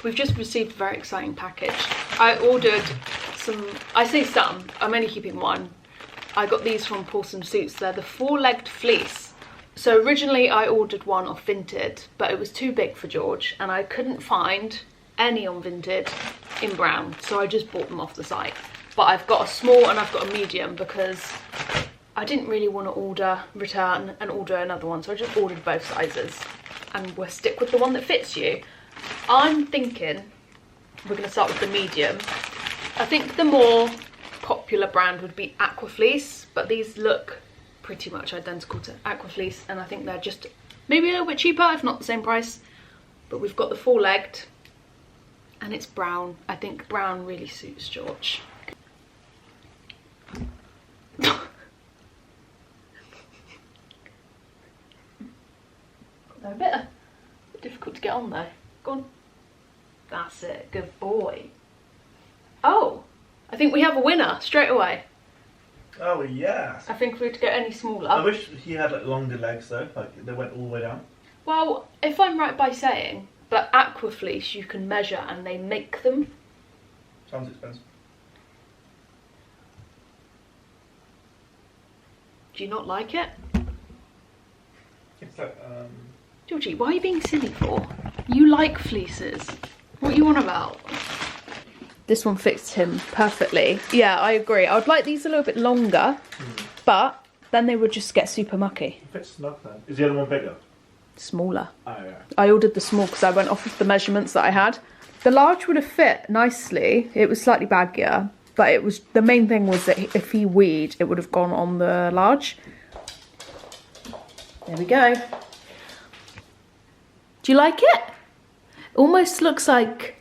We've just received a very exciting package. I ordered some, I say some, I'm only keeping one. I got these from Paulson Suits. They're the 4-legged fleece. So originally I ordered one off Vinted, but it was too big for George and I couldn't find any on Vinted in brown, so I just bought them off the site. But I've got a small and I've got a medium because I didn't really want to return and order another one, so I just ordered both sizes and we'll stick with the one that fits you. I'm thinking we're going to start with the medium. I think the more popular brand would be Aquafleece, but these look pretty much identical to Aquafleece and I think they're just maybe a little bit cheaper, if not the same price. But we've got the 4-legged and it's brown. I think brown really suits George. They're a bit difficult to get on though. Go on. That's it, good boy. Oh, I think we have a winner straight away. Oh yes. I think if we were to get any smaller. I wish he had like longer legs though, like they went all the way down. Well, if I'm right by saying that Aquafleece you can measure and they make them. Sounds expensive. Do you not like it? It's like Georgie, why are you being silly for? You like fleeces. What are you on about? This one fits him perfectly. Yeah, I agree. I would like these a little bit longer, but then they would just get super mucky. it fits snug then. Is the other one bigger? Smaller. Oh yeah. I ordered the small because I went off of the measurements that I had. The large would have fit nicely. It was slightly baggier, but it was, the main thing was that if he weed, it would have gone on the large. There we go. Do you like it? Almost looks like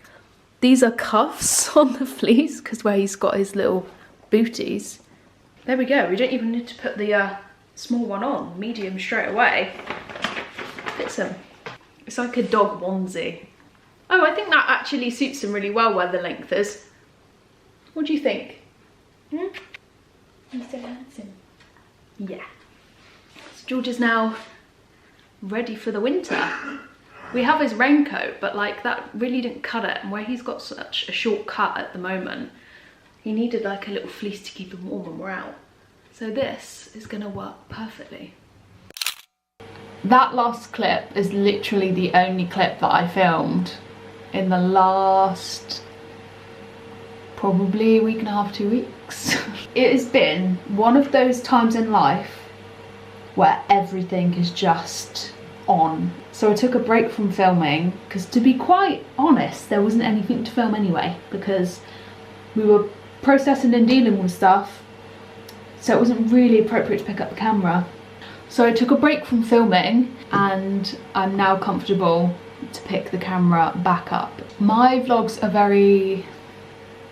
these are cuffs on the fleece because where he's got his little booties. There we go. We don't even need to put the small one on. Medium straight away. Fits him. It's like a dog onesie. Oh, I think that actually suits him really well where the length is. What do you think? Hmm? He's so handsome. Yeah. So George is now ready for the winter. We have his raincoat, but like that really didn't cut it. And where he's got such a short cut at the moment, he needed like a little fleece to keep him warm when we're out. So this is gonna work perfectly. That last clip is literally the only clip that I filmed in the last probably week and a half, 2 weeks. It has been one of those times in life where everything is just on. So I took a break from filming because, to be quite honest, there wasn't anything to film anyway because we were processing and dealing with stuff, so it wasn't really appropriate to pick up the camera. So I took a break from filming and I'm now comfortable to pick the camera back up. My vlogs are very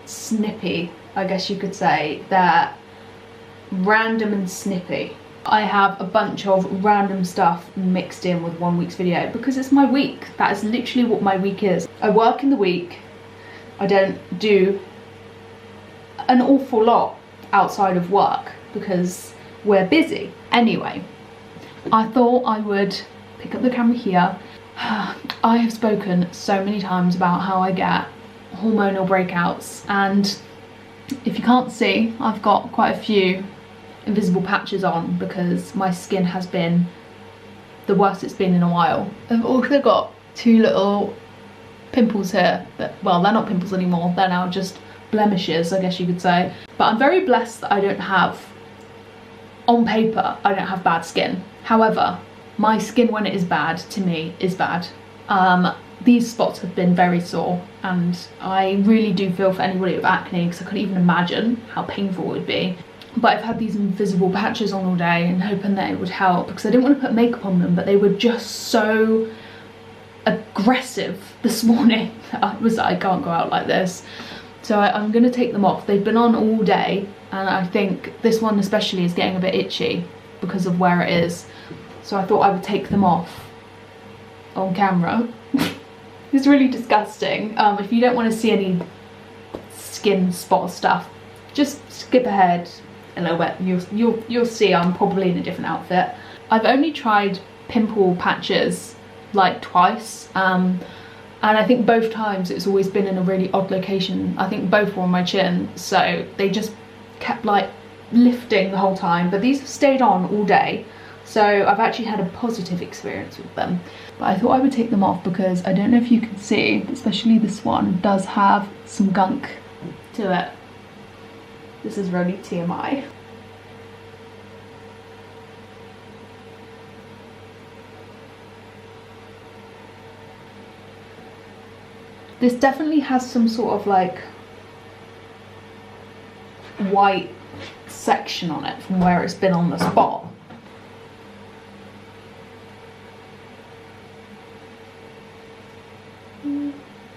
snippy, I guess you could say. They're random and snippy. I have a bunch of random stuff mixed in with 1 week's video because it's my week. That is literally what my week is. I work in the week. I don't do an awful lot outside of work because we're busy. Anyway, I thought I would pick up the camera here. I have spoken so many times about how I get hormonal breakouts, and if you can't see, I've got quite a few invisible patches on because my skin has been the worst it's been in a while. I've also got 2 little pimples here that, well, they're not pimples anymore, they're now just blemishes, I guess you could say. But I'm very blessed that I don't have, on paper, I don't have bad skin. However, my skin when it is bad, to me, is bad. These spots have been very sore and I really do feel for anybody with acne because I couldn't even imagine how painful it would be. But I've had these invisible patches on all day and hoping that it would help because I didn't want to put makeup on them, but they were just so aggressive this morning that I was like, I can't go out like this. So I'm going to take them off. They've been on all day and I think this one especially is getting a bit itchy because of where it is. So I thought I would take them off on camera. It's really disgusting. If you don't want to see any skin spot stuff, just skip ahead a little bit. You'll see I'm probably in a different outfit. I've only tried pimple patches like twice. And I think both times it's always been in a really odd location. I think both were on my chin, so they just kept like lifting the whole time, but these have stayed on all day, so I've actually had a positive experience with them. But I thought I would take them off because I don't know if you can see, especially this one does have some gunk to it. This is really TMI. This definitely has some sort of like white section on it from where it's been on the spot.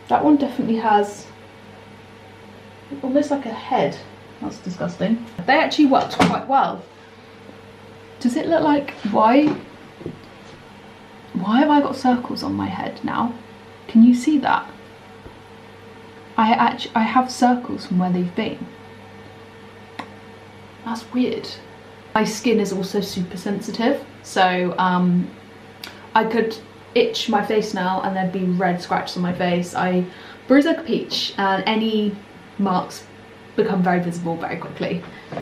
That one definitely has almost like a head. That's disgusting. They actually worked quite well. Does it look like, why have I got circles on my head now? Can you see that? I have circles from where they've been. That's weird. My skin is also super sensitive, so I could itch my face now and there'd be red scratches on my face. I bruise like a peach and any marks become very visible very quickly.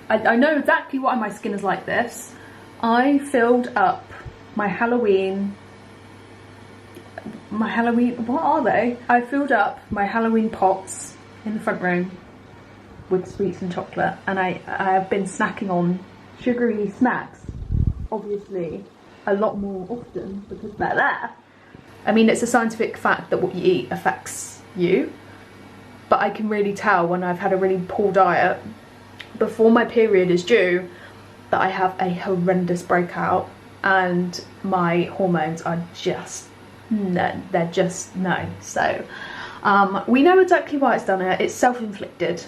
I know exactly why my skin is like this. I filled up my Halloween, what are they? I filled up my Halloween pots in the front room with sweets and chocolate, and I have been snacking on sugary snacks, obviously, a lot more often because they're there. I mean, it's a scientific fact that what you eat affects you, but I can really tell when I've had a really poor diet before my period is due that I have a horrendous breakout and my hormones are just, no, they're just no. So we know exactly why it's done it. It's self-inflicted,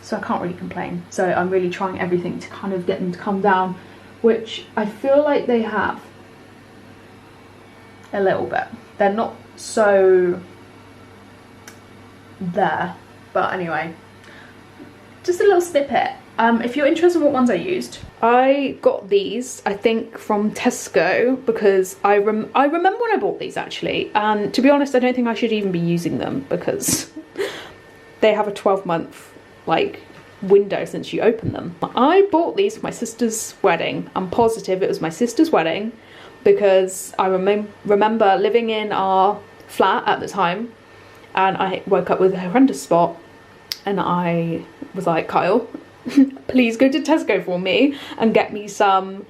so I can't really complain. So I'm really trying everything to kind of get them to come down, which I feel like they have a little bit. They're not so there, but anyway, just a little snippet. If you're interested in what ones I used, I got these, I think, from Tesco because I remember when I bought these actually, and to be honest, I don't think I should even be using them because they have a 12-month like window since you open them. I bought these for my sister's wedding. I'm positive it was my sister's wedding because I remember living in our flat at the time and I woke up with a horrendous spot and I was like, Kyle, please go to Tesco for me and get me some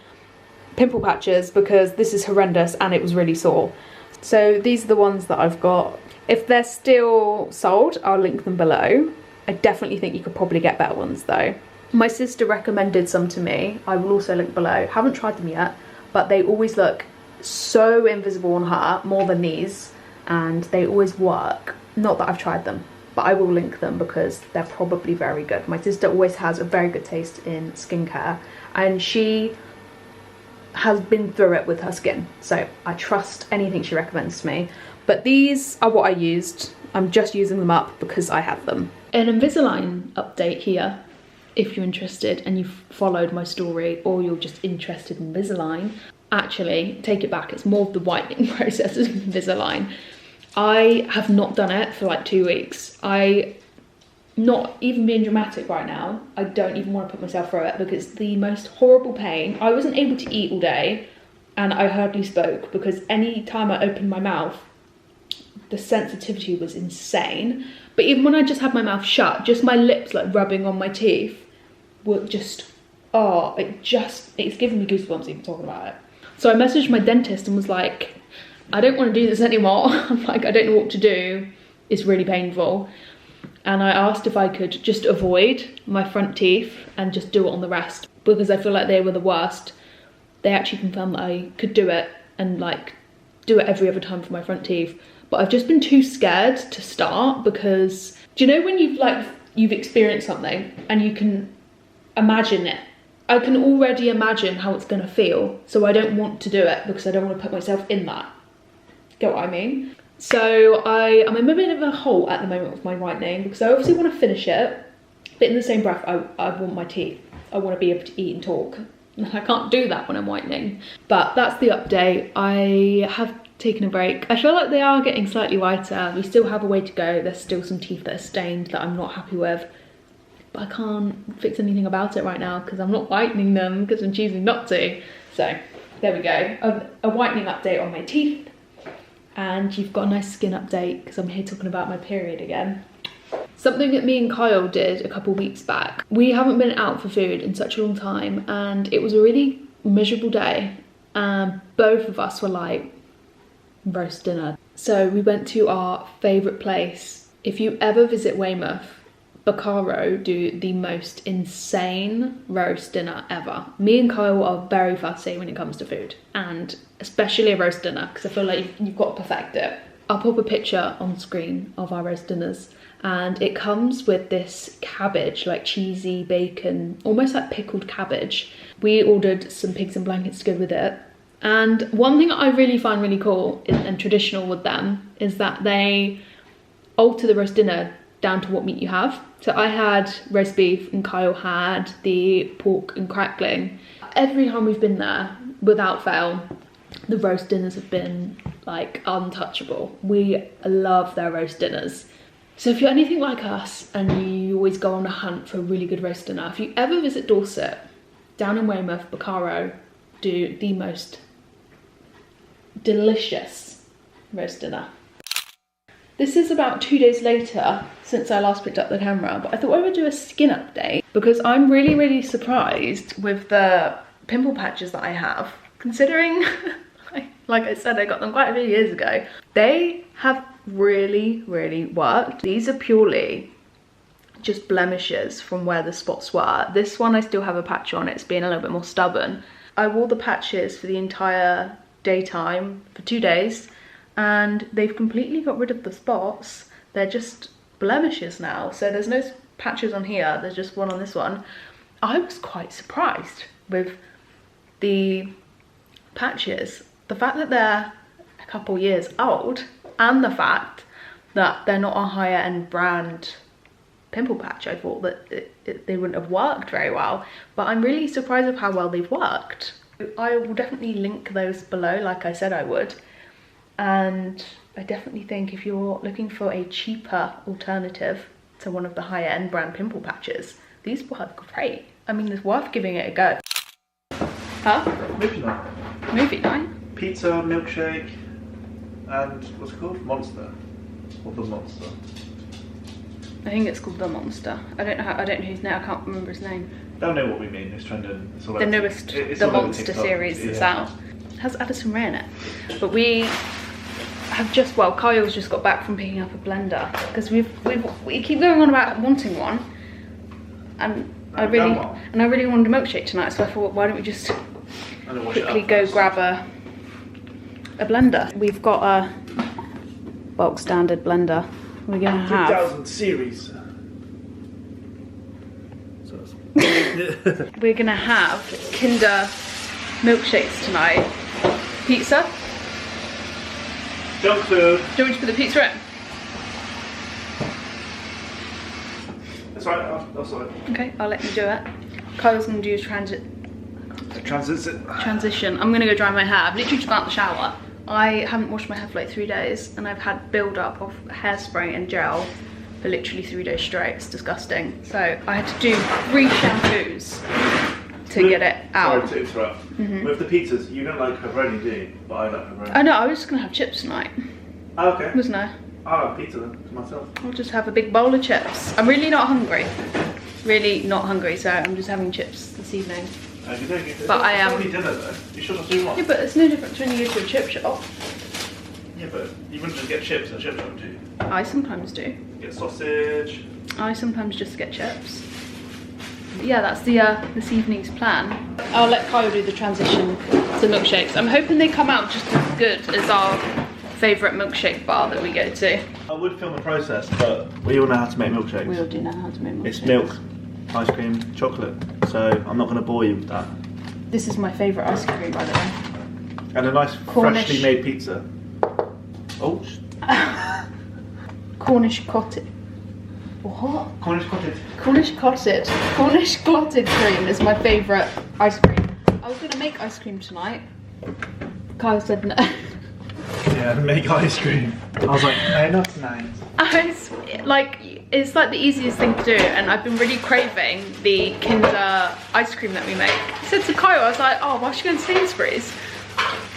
pimple patches because this is horrendous and it was really sore. So these are the ones that I've got. If they're still sold, I'll link them below. I definitely think you could probably get better ones though. My sister recommended some to me. I will also link below. Haven't tried them yet, but they always look so invisible on her, more than these, and they always work. Not that I've tried them, but I will link them because they're probably very good. My sister always has a very good taste in skincare and she has been through it with her skin, so I trust anything she recommends to me. But these are what I used. I'm just using them up because I have them. An Invisalign update here, if you're interested and you've followed my story or you're just interested in Invisalign. Actually, take it back, it's more of the whitening process of Invisalign. I have not done it for like 2 weeks. Not even being dramatic right now, I don't even want to put myself through it because it's the most horrible pain. I wasn't able to eat all day and I hardly spoke because any time I opened my mouth, the sensitivity was insane. But even when I just had my mouth shut, just my lips like rubbing on my teeth were just, oh, it's giving me goosebumps even talking about it. So I messaged my dentist and was like, I don't want to do this anymore. I'm like, I don't know what to do. It's really painful. And I asked if I could just avoid my front teeth and just do it on the rest because I feel like they were the worst. They actually confirmed that I could do it and like do it every other time for my front teeth. But I've just been too scared to start because, do you know when you've experienced something and you can imagine it? I can already imagine how it's gonna feel. So I don't want to do it because I don't want to put myself in that. Get what I mean? So I'm in a bit of a hole at the moment with my whitening because I obviously want to finish it, but in the same breath, I want my teeth. I want to be able to eat and talk. I can't do that when I'm whitening. But that's the update. I have taking a break. I feel like they are getting slightly whiter. We still have a way to go. There's still some teeth that are stained that I'm not happy with. But I can't fix anything about it right now because I'm not whitening them because I'm choosing not to. So there we go. A whitening update on my teeth. And you've got a nice skin update because I'm here talking about my period again. Something that me and Kyle did a couple weeks back. We haven't been out for food in such a long time and it was a really miserable day. Both of us were like, roast dinner. So we went to our favourite place. If you ever visit Weymouth, Bacaro do the most insane roast dinner ever. Me and Kyle are very fussy when it comes to food, and especially a roast dinner because I feel like you've got to perfect it. I'll pop a picture on screen of our roast dinners, and it comes with this cabbage, like cheesy bacon, almost like pickled cabbage. We ordered some pigs in blankets to go with it. And one thing I really find really cool and traditional with them is that they alter the roast dinner down to what meat you have. So I had roast beef and Kyle had the pork and crackling. Every time we've been there, without fail, the roast dinners have been like untouchable. We love their roast dinners. So if you're anything like us and you always go on a hunt for a really good roast dinner, if you ever visit Dorset, down in Weymouth, Bacaro do the most delicious roast dinner. This is about 2 days later since I last picked up the camera, but I thought I would do a skin update because I'm really surprised with the pimple patches that I have, considering, like I said, I got them quite a few years ago. They have really worked. These are purely just blemishes from where the spots were. This one I still have a patch on, it's being a little bit more stubborn. I wore the patches for the entire daytime for 2 days and they've completely got rid of the spots. They're just blemishes now, so there's no patches on here, there's just one on this one. I was quite surprised with the patches, the fact that they're a couple years old and the fact that they're not a higher end brand pimple patch. I thought that they wouldn't have worked very well, but I'm really surprised of how well they've worked. I will definitely link those below like I said I would, and I definitely think if you're looking for a cheaper alternative to one of the higher end brand pimple patches, these work great. I mean, it's worth giving it a go. Huh? Movie night. Movie night? Pizza, milkshake, and what's it called? Monster. Or the Monster. I think it's called The Monster. I don't know his name, I can't remember his name. They'll know what we mean, it's trending. It's all The newest The Monster series that's out. It has Addison Rae in it. But we have just, well, Kyle's just got back from picking up a blender because we keep going on about wanting one, and I really wanted a milkshake tonight, so I thought, why don't we just quickly go grab a blender. We've got a bulk standard blender. We're gonna have 2000 series. we're gonna have Kinder milkshakes tonight. Pizza? Junk food. Do you want me to put the pizza in? That's right, that's right. Okay, I'll let you do it. Kyle's gonna do transition. I'm gonna go dry my hair. I've literally just got out the shower. I haven't washed my hair for like 3 days and I've had build up of hairspray and gel for literally 3 days straight. It's disgusting. So I had to do 3 shampoos to get it out. Sorry to interrupt. With the pizzas, you don't like pepperoni, do you? But I like pepperoni. I know, I was just gonna have chips tonight. Oh, okay. Wasn't I? I'll have pizza then, for myself. I'll just have a big bowl of chips. I'm really not hungry. Really not hungry, so I'm just having chips this evening. But I am. Dinner though. You should have do one. Yeah, but it's no different when you go to a chip shop. Yeah, but you wouldn't just get chips at a chip shop, do you? I sometimes do. Get sausage. I sometimes just get chips. But yeah, that's the this evening's plan. I'll let Kyle do the transition to milkshakes. I'm hoping they come out just as good as our favourite milkshake bar that we go to. I would film the process, but we all know how to make milkshakes. We all do know how to make milkshakes. It's milk, ice cream, chocolate. So I'm not going to bore you with that. This is my favourite ice cream, by the way. And a nice freshly made pizza. Oh. Cornish cottage. What? Cornish cottage. Cornish cottage. Cornish clotted cream is my favourite ice cream. I was going to make ice cream tonight. Kyle said no. Yeah, and make ice cream. I was like, no, not tonight. It's like the easiest thing to do, and I've been really craving the Kinder ice cream that we make. I said to Kyle, I was like, oh, why should we go to Sainsbury's?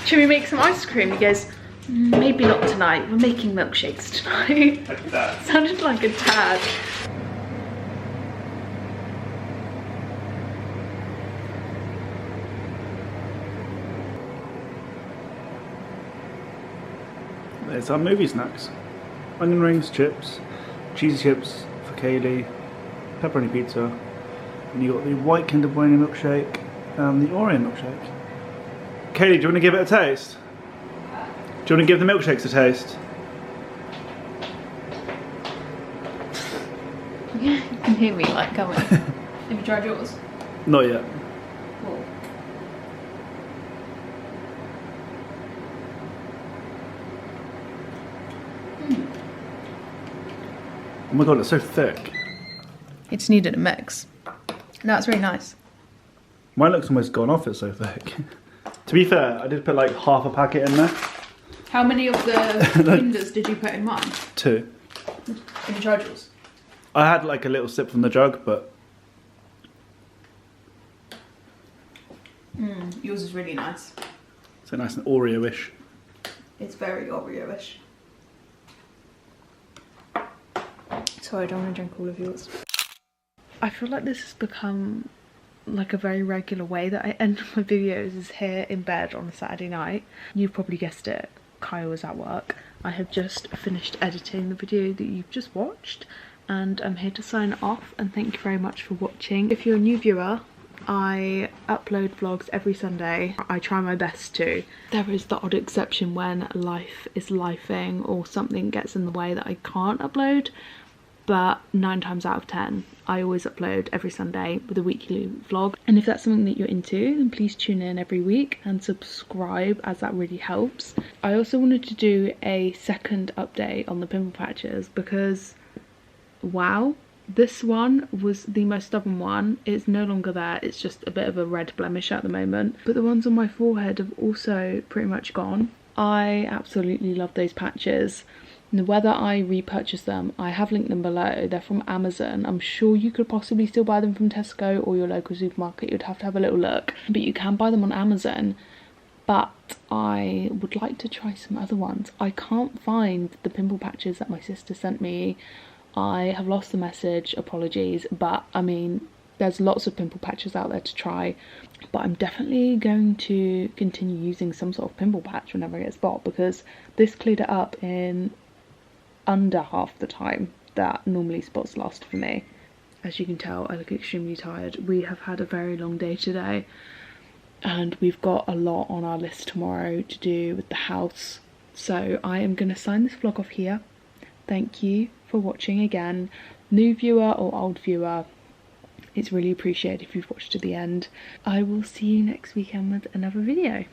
Should we make some ice cream? He goes, maybe not tonight, we're making milkshakes tonight. Like that. Sounded like a dad. There's our movie snacks. Onion rings, chips, cheesy chips for Kaylee, pepperoni pizza, and you got the white Kinder Bueno milkshake and the Oreo milkshake. Kaylee, do you want to give it a taste? Do you want to give the milkshakes a taste? Yeah, you can hear me like coming. Have you tried yours? Not yet. Cool. Oh my god, it's so thick. It just needed a mix. No, it's really nice. Mine looks almost gone off, it's so thick. To be fair, I did put like half a packet in there. How many of the Kinders did you put in mine? 2. Have you tried yours? I had like a little sip from the jug, but... Yours is really nice. So nice and Oreo-ish. It's very Oreo-ish. Sorry, I don't want to drink all of yours. I feel like this has become like a very regular way that I end my videos, is here in bed on a Saturday night. You've probably guessed it, Kyle was at work. I have just finished editing the video that you've just watched, and I'm here to sign off and thank you very much for watching. If you're a new viewer, I upload vlogs every Sunday. I try my best to. There is the odd exception when life is lifing or something gets in the way that I can't upload, but 9 times out of 10 I always upload every Sunday with a weekly vlog. And if that's something that you're into, then please tune in every week and subscribe, as that really helps. I also wanted to do a second update on the pimple patches because wow, this one was the most stubborn one. It's no longer there, it's just a bit of a red blemish at the moment, but the ones on my forehead have also pretty much gone. I absolutely love those patches. Whether I repurchase them, I have linked them below. They're from Amazon. I'm sure you could possibly still buy them from Tesco or your local supermarket. You'd have to have a little look, but you can buy them on Amazon. But I would like to try some other ones. I can't find the pimple patches that my sister sent me. I have lost the message, apologies, but I mean, there's lots of pimple patches out there to try, but I'm definitely going to continue using some sort of pimple patch whenever I get spot, because this cleared it up in under half the time that normally spots last for me. As you can tell, I look extremely tired. We have had a very long day today and we've got a lot on our list tomorrow to do with the house, so I am going to sign this vlog off here. Thank you for watching again. New viewer or old viewer, it's really appreciated if you've watched to the end. I will see you next weekend with another video.